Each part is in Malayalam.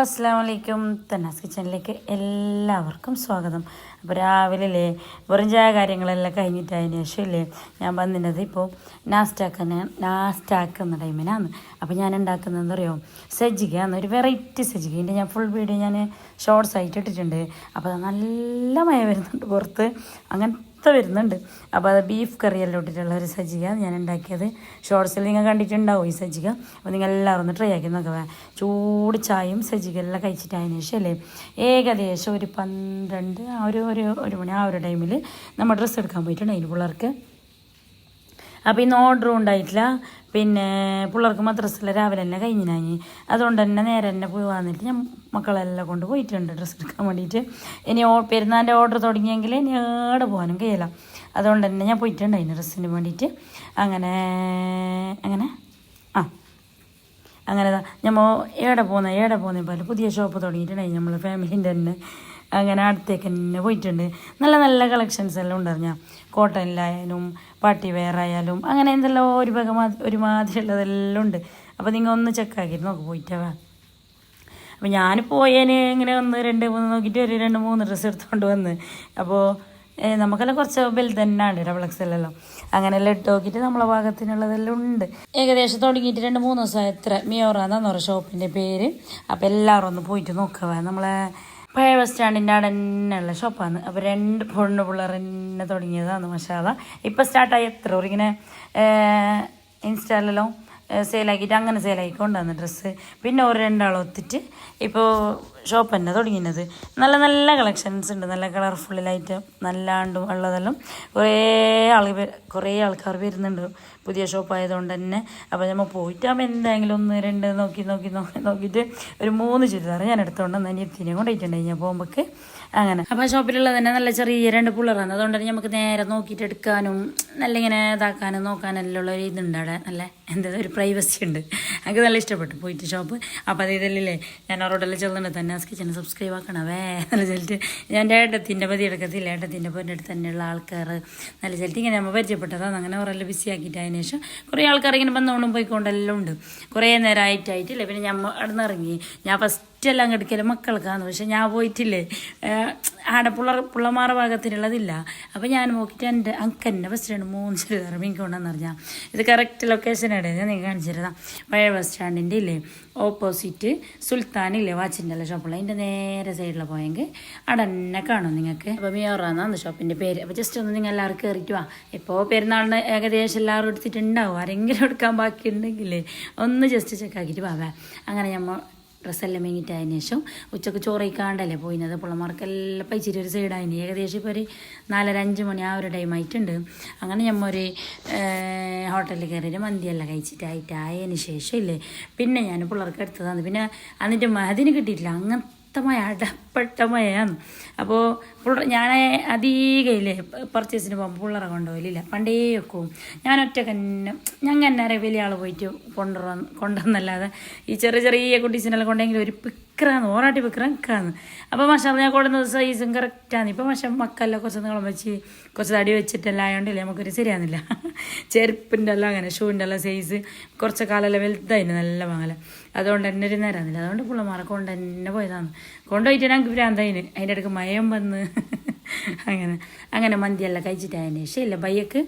അസ്സലാമു അലൈക്കും. തന്നാസ് കിച്ചണിലേക്ക് എല്ലാവർക്കും സ്വാഗതം. അപ്പോൾ രാവിലെ വെറും ചായ കാര്യങ്ങളെല്ലാം കഴിഞ്ഞിട്ടതിന് ശേഷമില്ലേ ഞാൻ വന്നിട്ടത് ഇപ്പോൾ നാസ്റ്റാക്കുന്ന ടൈമിനാണ്. അപ്പോൾ ഞാൻ ഉണ്ടാക്കുന്നതെന്ന് പറയുമോ, സജ്ജികയാണ്. ഒരു വെറൈറ്റി സജ്ജികേൻ്റെ ഞാൻ ഫുൾ വീഡിയോ ഞാൻ ഷോർട്സ് ആയിട്ട് ഇട്ടിട്ടുണ്ട്. അപ്പോൾ അത് നല്ല മഴ വരുന്നുണ്ട് പുറത്ത്, അങ്ങനത്തെ വരുന്നുണ്ട്. അപ്പോൾ അത് ബീഫ് കറിയെല്ലാം ഇട്ടിട്ടുള്ള ഒരു സജ്ജിക ഞാൻ ഉണ്ടാക്കിയത്. ഷോർട്സിൽ നിങ്ങൾ കണ്ടിട്ടുണ്ടാവും ഈ സജ്ജിക. അപ്പോൾ നിങ്ങൾ എല്ലാവരും ഒന്ന് ട്രൈ ആക്കി നോക്കുക. ചൂട് ചായയും സജ്ജിക എല്ലാം കഴിച്ചിട്ടതിന് ശേഷം അല്ലേ ഏകദേശം ഒരു 12 ഒരു മണി ആ ഒരു ടൈമിൽ നമ്മൾ ഡ്രസ്സ് എടുക്കാൻ പോയിട്ടുണ്ട് അതിന് പിള്ളേർക്ക്. അപ്പോൾ ഇന്ന് ഓർഡറും ഉണ്ടായിട്ടില്ല, പിന്നെ പിള്ളേർക്ക് മദ്രസയിൽ രാവിലെ തന്നെ കഴിഞ്ഞിനാഞ്ഞ്. അതുകൊണ്ട് തന്നെ നേരെ തന്നെ പോയി വന്നിട്ട് ഞാൻ മക്കളെല്ലാം കൊണ്ട് പോയിട്ടുണ്ട് ഡ്രസ്സ് എടുക്കാൻ വേണ്ടിയിട്ട്. ഇനി പെരുന്നാളിൻ്റെ ഓർഡർ തുടങ്ങിയെങ്കിൽ ഇനി ഏടെ പോകാനും കഴിയില്ല. അതുകൊണ്ട് തന്നെ ഞാൻ പോയിട്ടുണ്ട് അതിന് ഡ്രസ്സിന് വേണ്ടിയിട്ട്. അങ്ങനെ നമ്മൾ ഏടെ പോകുന്ന പോലെ പുതിയ ഷോപ്പ് തുടങ്ങിയിട്ടുണ്ടായി നമ്മൾ ഫാമിലിൻ്റെ തന്നെ. അങ്ങനെ അടുത്തേക്ക് തന്നെ പോയിട്ടുണ്ട്. നല്ല നല്ല കളക്ഷൻസ് എല്ലാം ഉണ്ടായിരുന്നു. കോട്ടണിലായാലും പാർട്ടി വെയർ ആയാലും അങ്ങനെ എന്തെല്ലാം ഒരുമാതിരിയുള്ളതെല്ലാം ഉണ്ട്. അപ്പോൾ നിങ്ങൾ ഒന്ന് ചെക്കാക്കിയിട്ട് നോക്ക് പോയിട്ടാവാ. അപ്പോൾ ഞാൻ പോയതിന് ഇങ്ങനെ 1 2 3 നോക്കിയിട്ട് ഒരു 2 3 ഡ്രസ്സ് എടുത്തുകൊണ്ട് വന്ന്. അപ്പോൾ നമുക്കെല്ലാം കുറച്ച് വലുത് തന്നെയാണ് ഡബിൾ XL അങ്ങനെയെല്ലാം ഇട്ട് നോക്കിയിട്ട് നമ്മളെ ഭാഗത്തിനുള്ളതെല്ലാം ഉണ്ട്. ഏകദേശം തുടങ്ങിയിട്ട് 2-3 ദിവസം എത്ര മിയോറാന്നാന്ന് പറയുക ഷോപ്പിൻ്റെ പേര്. അപ്പോൾ എല്ലാവരും ഒന്ന് പോയിട്ട് നോക്കുക. നമ്മളെ പഴയ ബസ് സ്റ്റാൻഡിൻ്റെ അവിടെ തന്നെയുള്ള ഷോപ്പാണ്. അപ്പോൾ 2 പൊണ്ണ് പിള്ളേർ തന്നെ തുടങ്ങിയതാണ്. മാഷാഅല്ലാ ഇപ്പോൾ സ്റ്റാർട്ടായി എത്ര ഇങ്ങനെ ഇൻസ്റ്റാലെല്ലാം സെയിലാക്കിയിട്ട് അങ്ങനെ സെയിലാക്കിക്കൊണ്ടാണ് ഡ്രസ്സ്. പിന്നെ ഒരു 2 ആൾ ഒത്തിട്ട് ഇപ്പോൾ ഷോപ്പ് തന്നെ തുടങ്ങിയത്. നല്ല നല്ല കളക്ഷൻസ് ഉണ്ട്, നല്ല കളർഫുള്ളിലായിട്ട് നല്ലാണ്ടും ഉള്ളതെല്ലാം കുറേ ആൾക്കാർ വരുന്നുണ്ട് പുതിയ ഷോപ്പ് ആയതുകൊണ്ട് തന്നെ. അപ്പോൾ നമ്മൾ പോയിട്ടാകുമ്പോൾ എന്തെങ്കിലും 1 2 നോക്കിയിട്ട് ഒരു 3 ചുരിദാർ ഞാൻ എടുത്തുകൊണ്ട് വന്ന് അനിയത്തിനെ കൊണ്ടുപോയിട്ടുണ്ടായി ഞാൻ പോകുമ്പോൾക്ക്. അങ്ങനെ അപ്പോൾ ഷോപ്പിലുള്ളത് തന്നെ നല്ല ചെറിയ 2 പിള്ളേരാണ്. അതുകൊണ്ട് തന്നെ നമുക്ക് നേരെ നോക്കിയിട്ട് എടുക്കാനും നല്ല ഇങ്ങനെ ഇതാക്കാനും നോക്കാനെല്ലാം ഉള്ള ഒരു ഇതുണ്ട് അവിടെ. നല്ല ഒരു പ്രൈവസി ഉണ്ട്. എനിക്ക് നല്ല ഇഷ്ടപ്പെട്ടു പോയിട്ട് ഷോപ്പ്. അപ്പോൾ അത് ഇതല്ലേ ഞാൻ അവരോടെല്ലാം ചെല്ലുന്നുണ്ട് തന്നെ കിച്ചൺ സബ്സ്ക്രൈബ് ആക്കണവേ നല്ല ചെല്ലിട്ട് ഞാൻ ഏട്ടത്തിൻ്റെ പതിയെടുക്കത്തില്ല. ഏട്ടത്തിൻ്റെ പോയിൻ്റെ അടുത്ത് തന്നെയുള്ള ആൾക്കാർ നല്ല ചെല്ലിട്ട് ഇങ്ങനെ നമ്മൾ പരിചയപ്പെട്ടതാണ്. അങ്ങനെ അവരെല്ലാം ബിസി ആക്കിയിട്ട് അതിന് ശേഷം കുറേ ആൾക്കാർ ഇങ്ങനെ വന്നുകൊണ്ടും പോയിക്കൊണ്ടെല്ലാം ഉണ്ട്. കുറേ നേരമായിട്ടായിട്ടില്ലേ. പിന്നെ ഞാൻ അവിടെ നിന്ന് ഇറങ്ങി. ഞാൻ ഫസ്റ്റെല്ലാം എടുക്കലും മക്കൾക്കാണ്. പക്ഷെ ഞാൻ പോയിട്ടില്ലേ ആടെ പിള്ളമാരുടെ ഭാഗത്തിനുള്ളതില്ല. അപ്പോൾ ഞാൻ നോക്കിയിട്ട് അങ്കന്നെ ബസ് സ്റ്റാൻഡ് 3 ചുരിദാർ മീൻകൊണ്ടെന്ന് പറഞ്ഞാൽ ഇത് കറക്റ്റ് ലൊക്കേഷനാണ് ഞാൻ നിങ്ങൾ കാണിച്ചു തരാം. പഴയ ബസ് സ്റ്റാൻഡിൻ്റെ ഇല്ലേ ഓപ്പോസിറ്റ് സുൽത്താനില്ലേ വാച്ചിൻ്റെ എല്ലാം ഷോപ്പുള്ള അതിൻ്റെ നേരെ സൈഡിൽ പോയെങ്കിൽ അവിടെ തന്നെ കാണും നിങ്ങൾക്ക്. അപ്പോൾ മിയോറാന്നാണ് ഷോപ്പിൻ്റെ പേര്. അപ്പോൾ ജസ്റ്റ് ഒന്ന് നിങ്ങൾ എല്ലാവരും കയറിയിട്ട് വാ. ഇപ്പോൾ പെരുന്നാളിന് ഏകദേശം എല്ലാവരും എടുത്തിട്ടുണ്ടാവും. ആരെങ്കിലും എടുക്കാൻ ബാക്കിയുണ്ടെങ്കിലേ ഒന്ന് ജസ്റ്റ് ചെക്കാക്കിയിട്ട് വാവേ. അങ്ങനെ നമ്മൾ ഡ്രസ്സെല്ലാം മേങ്ങിയിട്ടതിന് ശേഷം ഉച്ചക്ക് ചോറയിക്കാണ്ടല്ലേ പോയിന്നത്. പിള്ളമാർക്കെല്ലാം പൈച്ചിട്ട് ഒരു സൈഡായിന്. ഏകദേശം ഇപ്പോൾ ഒരു 4-5 മണി ആ ഒരു ടൈമായിട്ടുണ്ട്. അങ്ങനെ നമ്മൾ ഒരു ഹോട്ടലിൽ കയറിയിട്ട് മന്തിയെല്ലാം കഴിച്ചിട്ടായിട്ടായതിന് ശേഷം ഇല്ലേ പിന്നെ ഞാൻ പിള്ളേർക്ക് എടുത്തതാണ്. പിന്നെ എന്നിട്ട് മതിന് കിട്ടിയിട്ടില്ല. അങ്ങനത്തെ അടപ്പെട്ട മഴയാണ്. അപ്പോൾ ഞാൻ അധികം ഇല്ലേ പർച്ചേസിന് പോകുമ്പോൾ പിള്ളേരെ കൊണ്ടുപോയില്ല. പണ്ടേ വെക്കും ഞാൻ ഒറ്റക്ക് തന്നെ. ഞങ്ങൾ തന്നെ വലിയ ആൾ പോയിട്ട് കൊണ്ടുവന്നല്ലാതെ ഈ ചെറിയ കുട്ടീസിനെല്ലാം കൊണ്ടെങ്കിൽ ഒരു പിക്കറാന്ന് ഓറാട്ടി പിക്കറാന്ന്. അപ്പോൾ മാഷാ ഞാൻ കൊണ്ടുവന്ന സൈസും കറക്റ്റാണ്. ഇപ്പോൾ മാഷാ മക്കെല്ലാം കുറച്ച് നീളം വെച്ച് കുറച്ച് തടി വെച്ചിട്ടെല്ലാം ആയതുകൊണ്ടില്ലേ നമുക്കൊരു ശരിയാകുന്നില്ല. ചെരുപ്പിൻ്റെ എല്ലാം അങ്ങനെ ഷൂവിൻ്റെ എല്ലാം സൈസ് കുറച്ച് കാലെല്ലാം വലുതായിരുന്നു നല്ല മംഗലം. അതുകൊണ്ട് തന്നെ ഒരു നേരമാകുന്നില്ല. അതുകൊണ്ട് പിള്ളമാരെ കൊണ്ട് തന്നെ പോയതാണ്. കൊണ്ടുപോയിട്ട് ഞങ്ങൾക്ക് ഭ്രാന്തായിന്. അതിൻ്റെ ഇടയ്ക്ക് മയം വന്ന് അങ്ങനെ മന്തിയെല്ലാം കഴിച്ചിട്ടായതിന് ശേഷം ഇല്ല ബയ്യക്ക്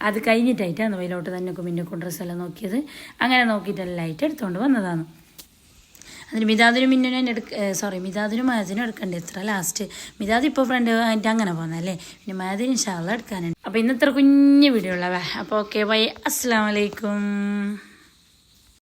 അത് കഴിഞ്ഞിട്ടായിട്ടാണ് വയലോട്ട് തന്നെ കുമ്മിൻ്റെ ഡ്രസ്സെല്ലാം നോക്കിയത്. അങ്ങനെ നോക്കിയിട്ടെല്ലാം ആയിട്ട് എടുത്തുകൊണ്ട് വന്നതാണ്. അതിന് മിതാദിനും മിതാദിനും മഹദിനും എടുക്കണ്ടേ എത്ര ലാസ്റ്റ്. മിതാദ് ഇപ്പോൾ ഫ്രണ്ട് ആയിട്ട് അങ്ങനെ പോകുന്നല്ലേ. പിന്നെ മഹദിന് ഇൻഷാ അല്ലാഹ് എടുക്കാനുണ്ട്. അപ്പോൾ ഇന്നത്തെ കുഞ്ഞു വീഡിയോ ഉള്ളവേ. അപ്പോൾ ഓക്കെ ബൈ. അസ്സലാമു അലൈക്കും.